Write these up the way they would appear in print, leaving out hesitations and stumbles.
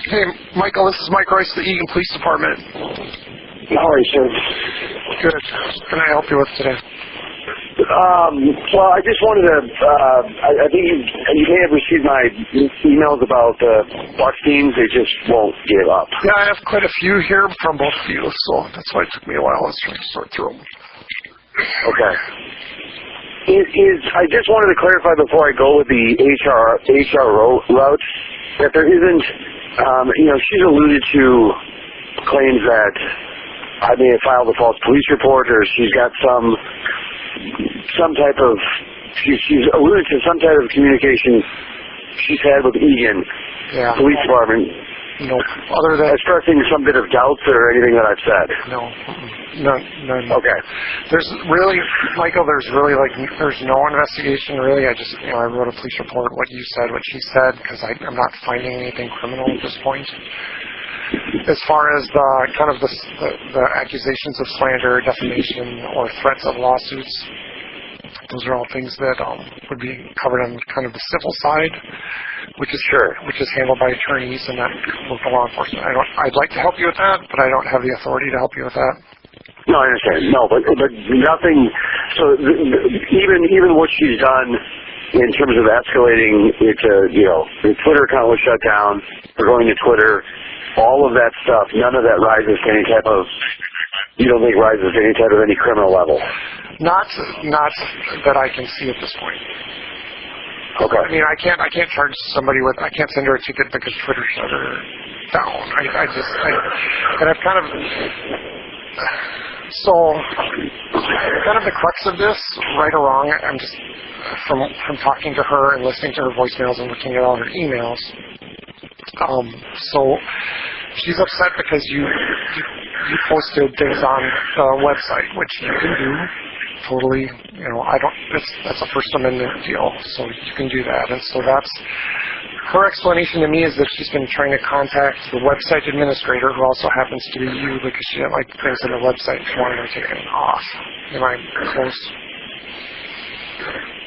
Hey, Michael, this is Mike Royce, the Eagan Police Department. How are you, sir? Good. What can I help you with today? Well, I just wanted to, I think you may have received my emails about Bucks teams. They just won't give up. Yeah, I have quite a few here from both of you, so that's why it took me a while. I was trying to sort through them. Okay. I just wanted to clarify before I go with the HR route that there isn't, she's alluded to claims that I may have filed a false police report, or she's got some type of, she's alluded to some type of communication she's had with Eagan Police Department. No, other than expressing some bit of doubts or anything that I've said. No, none. Okay. There's really, Michael. There's no investigation really. I just, I wrote a police report. What you said, what she said, because I'm not finding anything criminal at this point. As far as the accusations of slander, defamation, or threats of lawsuits, those are all things that would be covered on kind of the civil side, which is handled by attorneys and not local law enforcement. I'd like to help you with that, but I don't have the authority to help you with that. No, I understand. No, but nothing. So even what she's done in terms of escalating it to, the Twitter account was shut down. We're going to Twitter. All of that stuff, none of that rises to any type of, you don't think rises to any type of any criminal level? Not that I can see at this point. Okay. I mean, I can't charge somebody with, I can't send her a ticket because Twitter shut her down. And I've kind of, so kind of the crux of this, right or wrong, I'm just, from talking to her and listening to her voicemails and looking at all her emails, so she's upset because you posted things on the website, which you can do totally. That's a First Amendment deal, so you can do that. And so that's her explanation to me, is that she's been trying to contact the website administrator, who also happens to be you, because she didn't like things on the website. She wanted them taken off. Am I close?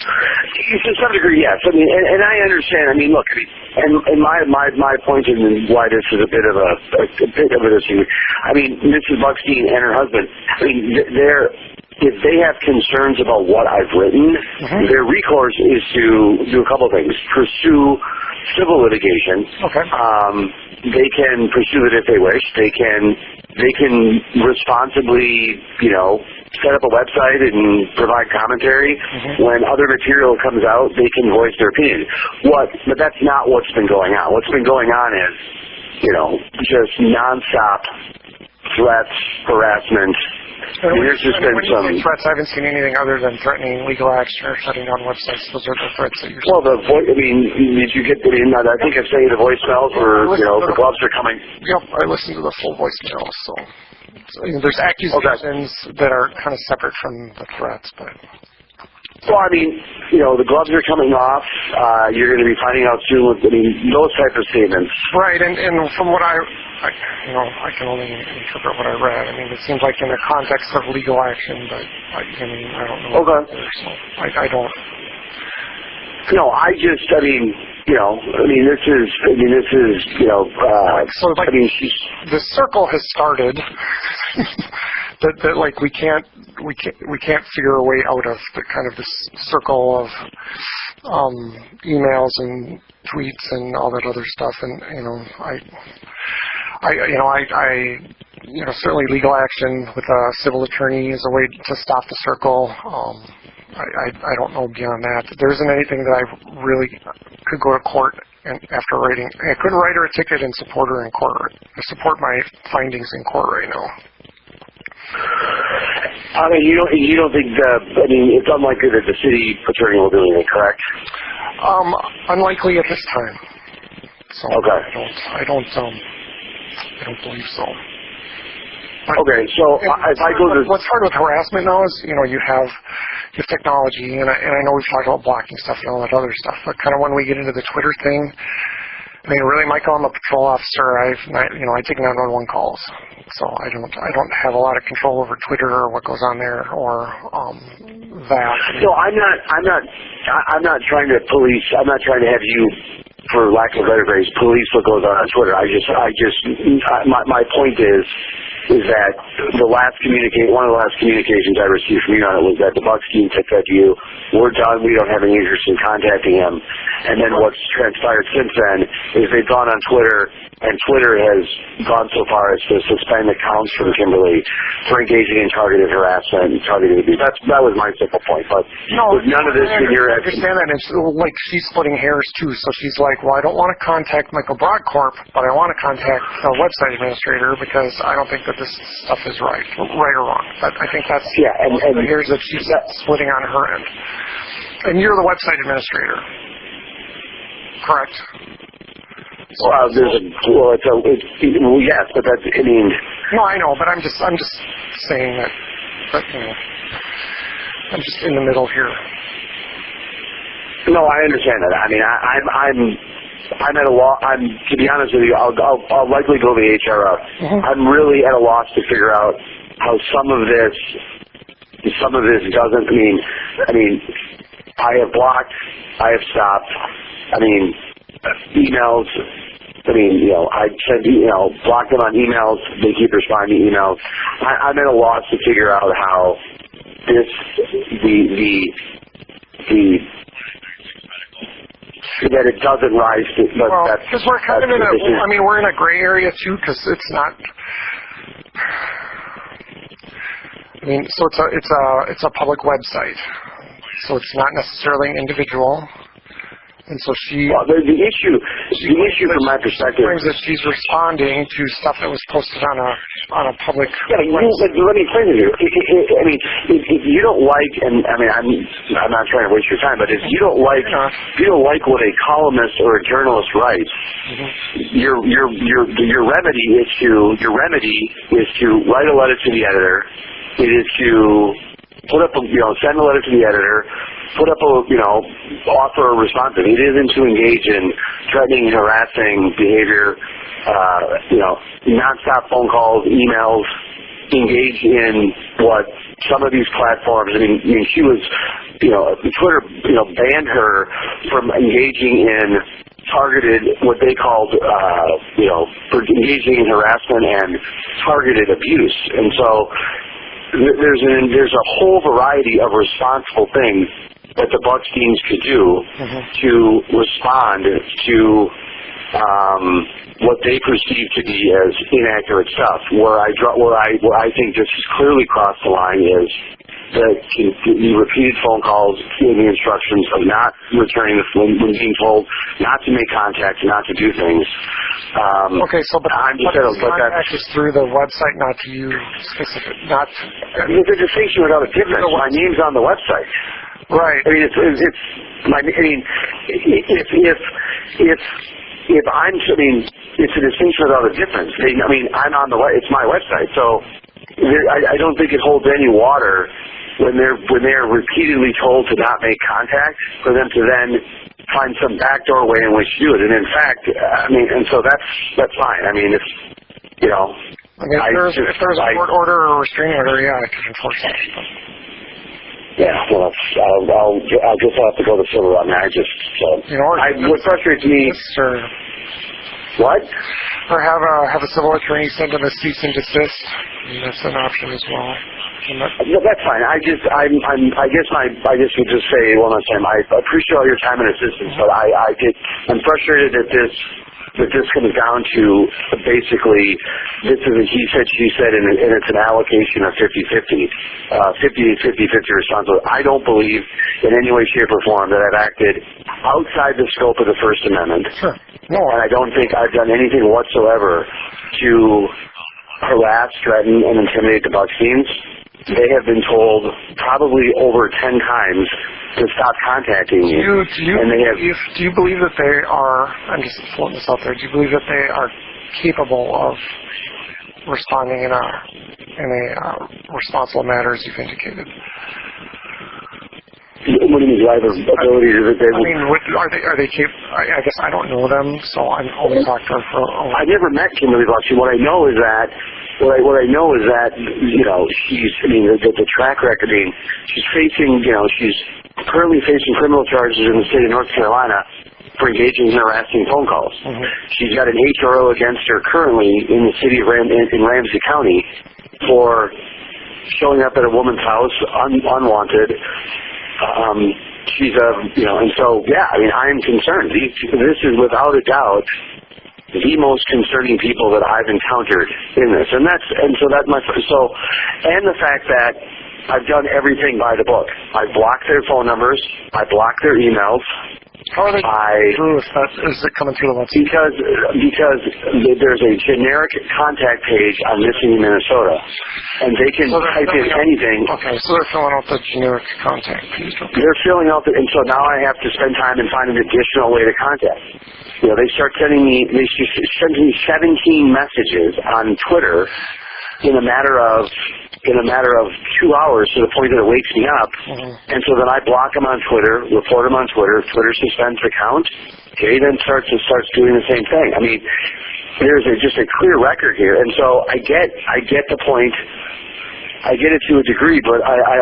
To some degree, yes. I mean, and I understand. I mean, look, and my point in why this is a bit of an issue. I mean, Mrs. Buckstein and her husband. I mean, if they have concerns about what I've written, their recourse is to do a couple of things: pursue civil litigation. Okay. They can pursue it if they wish. They can responsibly, set up a website and provide commentary. When other material comes out, they can voice their opinion. But that's not what's been going on. What's been going on is, just nonstop threats, harassment. There's just been some threats. I haven't seen anything other than threatening legal action or shutting down websites. Those are the threats that you're saying. Well, did you get the? I think I've sent you the voicemails where the gloves are coming. Yep, I listened to the full voicemail. So there's accusations that are kind of separate from the threats, but. Well, I mean, the gloves are coming off. You're going to be finding out soon with, those type of statements. Right, and from what I can only interpret what I read. I mean, it seems like in the context of legal action, but I don't know. Okay. So I don't. No, this is, the circle has started. that we can't figure a way out of the kind of this circle of emails and tweets and all that other stuff, and certainly legal action with a civil attorney is a way to stop the circle. I don't know beyond that. There isn't anything that I really could go to court and after writing. I couldn't write her a ticket and support her in court. I support my findings in court right now. I mean, you don't think it's unlikely that the city attorney will do anything, correct? Unlikely at this time. So okay. I don't believe so. But okay, so if I go to what's hard with harassment now is you have technology, and I know we've talked about blocking stuff and all that other stuff, but kind of when we get into the Twitter thing, I mean, really, Michael, I'm a patrol officer. I take 911 calls, so I don't have a lot of control over Twitter or what goes on there or that. So I'm not trying to police. I'm not trying to have you for lack of a better phrase, police what goes on Twitter. My point is that one of the last communications I received from you on it was that the Bucks team said to you, "We're done. We don't have any interest in contacting him." And then what's transpired since then is they've gone on Twitter, and Twitter has gone so far as to suspend accounts from Kimberly for engaging in targeted harassment and targeted abuse. That was my simple point. But with none of this in your I understand that. It's like she's splitting hairs too. So she's like, well, I don't want to contact Michael Brodkorb, but I want to contact the website administrator because I don't think that this stuff is right or wrong. But I think that's the hairs that she's splitting on her end. And you're the website administrator, correct? Well, yes, but that's, I mean. No, I know, but I'm just saying that, but, you know, I'm just in the middle here. No, I understand that. I mean, I'm at a loss. To be honest with you, I'll likely go the HR route. Mm-hmm. I'm really at a loss to figure out how some of this doesn't. I mean, I have blocked. I have stopped. I mean, emails. I mean, I said, block them on emails. They keep responding to emails. I'm at a loss to figure out how that it doesn't rise to. Well, because we're kind of we're in a gray area too, because it's not. I mean, so it's a public website, so it's not necessarily an individual. And so the issue from my perspective is that she's responding to stuff that was posted on a public. Yeah, let me explain to you. I mean, if you don't like, and I mean, I'm not trying to waste your time, but if you don't like what a columnist or a journalist writes, your remedy is to write a letter to the editor. It is to put up send a letter to the editor. Put up offer a response. It isn't to engage in threatening, harassing behavior, nonstop phone calls, emails, engage in what some of these platforms, I mean she was, Twitter, banned her from engaging in targeted, what they called, for engaging in harassment and targeted abuse. And so there's a whole variety of responsible things that the Bucks teams could do to respond to what they perceive to be as inaccurate stuff. Where I think this has clearly crossed the line is the repeated phone calls, giving instructions of not returning when being told not to make contact, not to do things. Okay, so but contact is through the website, not to you specific, not. There's a distinction without a difference. My name's on the website. Right. I mean, if I'm, it's a distinction without a difference. I'm on it's my website, so I don't think it holds any water when they're repeatedly told to not make contact for them to then find some backdoor way in which to do it. And in fact, and so that's fine. I mean, it's if there's a court order or a restraining order, I can enforce that. Yeah, well, I'll just have to go the civil route. What frustrates me. What? Or have a civil attorney send them a cease and desist. That's an option as well. No, that's fine. I guess would just say one last time. I appreciate all your time and assistance, but I'm frustrated that this comes down to basically this is a he said, she said, and it's an allocation of 50-50 responsibility. I don't believe in any way, shape, or form that I've acted outside the scope of the First Amendment. Sure. No. And I don't think I've done anything whatsoever to harass, threaten, and intimidate the Bucks teams. They have been told probably over 10 times to stop contacting me. Do you believe that they are, I'm just floating this out there, do you believe that they are capable of responding in a responsible manner as you've indicated? What do you mean, do I have the ability to... are they capable? I guess I don't know them, so I'm only talking to her I never met Kimberly Brodkorb. What I know is that she's, the track record, she's facing, she's currently facing criminal charges in the state of North Carolina for engaging in harassing phone calls. She's got an HRO against her currently in the city of in Ramsey County for showing up at a woman's house unwanted. She's and so, yeah, I mean, I'm concerned. This is without a doubt the most concerning people that I've encountered in this. And the fact that I've done everything by the book. I blocked their phone numbers. I blocked their emails. How are they through if that is it coming through the website? Because there's a generic contact page on Missing in Minnesota, and they can type in anything. Okay, so they're filling out the generic contact page. Okay. They're filling out and so now I have to spend time and find an additional way to contact. They start sending me 17 messages on Twitter in a matter of 2 hours to the point that it wakes me up. And so then I block them on Twitter, report them on Twitter. Twitter suspends the account. Okay, then starts doing the same thing. I mean, there's just a clear record here. And so I get the point. I get it to a degree, but I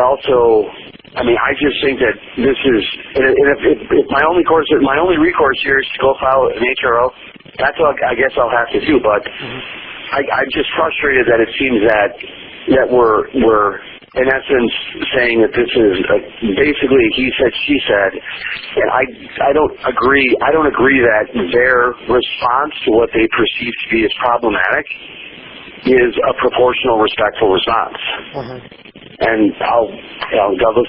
just think that this is, and if my only recourse here is to go file an HRO, that's what I guess I'll have to do. But I'm just frustrated that it seems that we're in essence saying that this is basically he said, she said, and I don't agree that their response to what they perceive to be as problematic is a proportional, respectful response. And I'll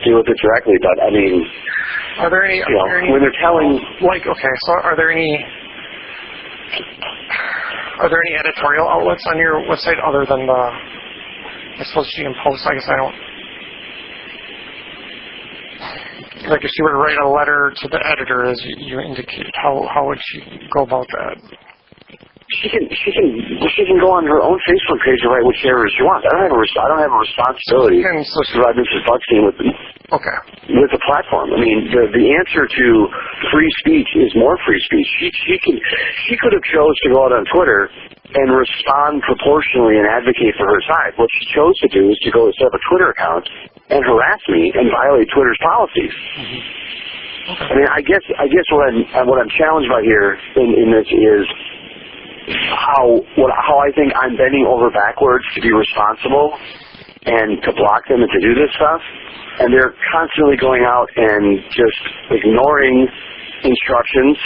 deal with it directly, but I mean, are there any when they're telling so are there any editorial outlets on your website other than I suppose MinnPost? I guess I don't. Like if she were to write a letter to the editor, as you indicated, how would she go about that? She can go on her own Facebook page and write whichever she wants. I don't have a responsibility to provide Mrs. Buckstein with the platform. I mean, the answer to free speech is more free speech. She could have chose to go out on Twitter and respond proportionally and advocate for her side. What she chose to do is to go set up a Twitter account and harass me and violate Twitter's policies. I mean, I guess what I'm challenged by here in this is how I think I'm bending over backwards to be responsible and to block them and to do this stuff, and they're constantly going out and just ignoring instructions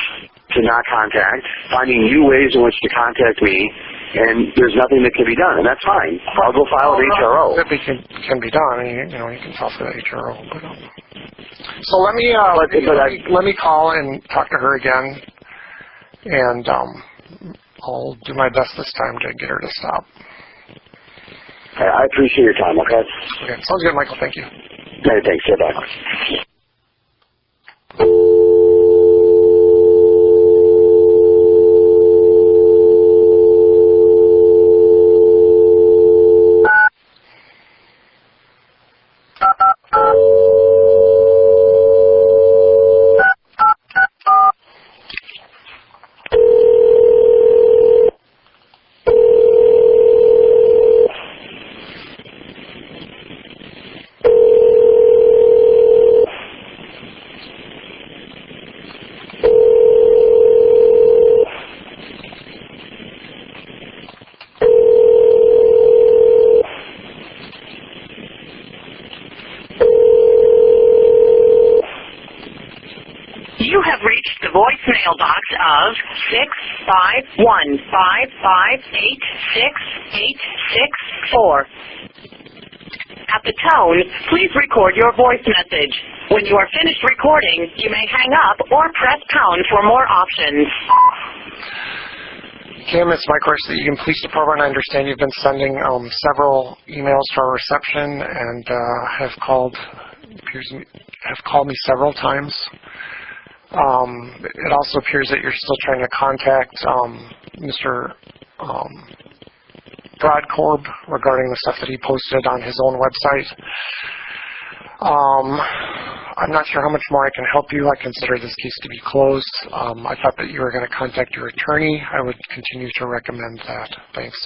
to not contact, finding new ways in which to contact me, and there's nothing that can be done, and that's fine. I'll go file an HRO. That can be done. You can file for the HRO. But, so let me call and talk to her again, and I'll do my best this time to get her to stop. I appreciate your time, okay? Okay, sounds good, Michael. Thank you. Hey, thanks. Bye. You have reached the voicemail box of 651-558-6864. At the tone, please record your voice message. When you are finished recording, you may hang up or press pound for more options. Kim, it's Mike Rice, the Eagan Police Department. I understand you've been sending several emails to our reception and have called me several times. It also appears that you're still trying to contact Mr. Brodkorb regarding the stuff that he posted on his own website. I'm not sure how much more I can help you. I consider this case to be closed. I thought that you were going to contact your attorney. I would continue to recommend that. Thanks.